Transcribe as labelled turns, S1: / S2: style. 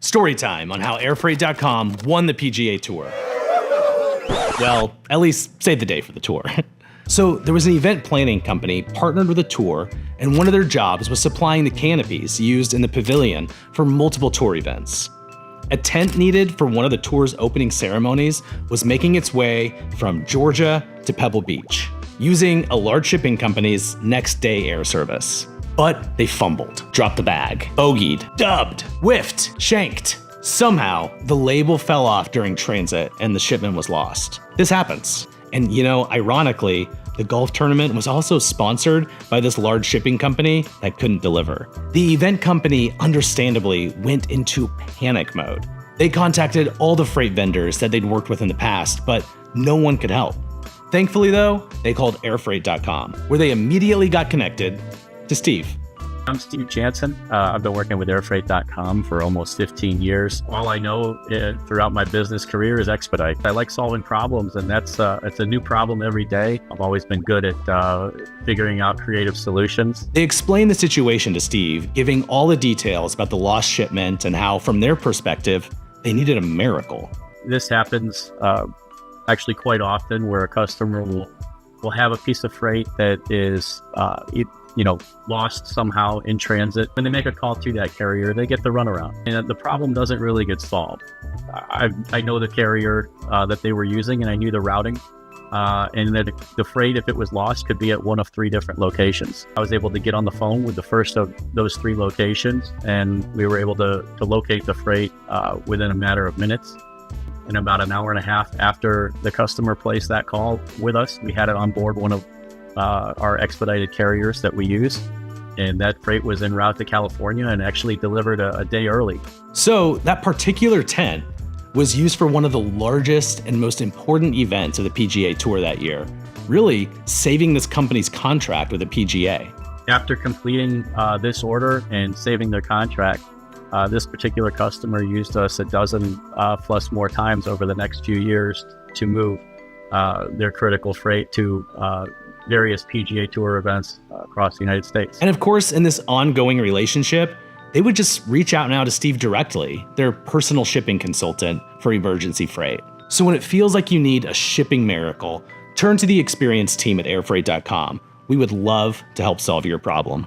S1: Story time on how airfreight.com won the PGA Tour. Well, at least saved the day for the tour. So there was an event planning company partnered with a tour, and one of their jobs was supplying the canopies used in the pavilion for multiple tour events. A tent needed for one of the tour's opening ceremonies was making its way from Georgia to Pebble Beach, using a large shipping company's next day air service. But they fumbled, dropped the bag, bogeyed, dubbed, whiffed, shanked. Somehow, the label fell off during transit and the shipment was lost. This happens. And ironically, the golf tournament was also sponsored by this large shipping company that couldn't deliver. The event company understandably went into panic mode. They contacted all the freight vendors that they'd worked with in the past, but no one could help. Thankfully though, they called airfreight.com, where they immediately got connected to Steve.
S2: I'm Steve Janssen. I've been working with airfreight.com for almost 15 years. All I know throughout my business career is expedite. I like solving problems, and it's a new problem every day. I've always been good at figuring out creative solutions.
S1: They explained the situation to Steve, giving all the details about the lost shipment and how, from their perspective, they needed a miracle.
S2: This happens actually quite often, where a customer will have a piece of freight that is lost somehow in transit. When they make a call to that carrier, they get the runaround, and the problem doesn't really get solved. I know the carrier that they were using, and I knew the routing, and that the freight, if it was lost, could be at one of 3 different locations. I was able to get on the phone with the first of those 3 locations, and we were able to locate the freight within a matter of minutes. In about an hour and a half after the customer placed that call with us, we had it on board one of our expedited carriers that we use, and that freight was en route to California and actually delivered a day early.
S1: So that particular tent was used for one of the largest and most important events of the PGA Tour that year, really saving this company's contract with the PGA.
S2: After completing this order and saving their contract, this particular customer used us a dozen plus more times over the next few years to move their critical freight to various PGA Tour events across the United States.
S1: And of course, in this ongoing relationship, they would just reach out now to Steve directly, their personal shipping consultant for emergency freight. So when it feels like you need a shipping miracle, turn to the experienced team at airfreight.com. We would love to help solve your problem.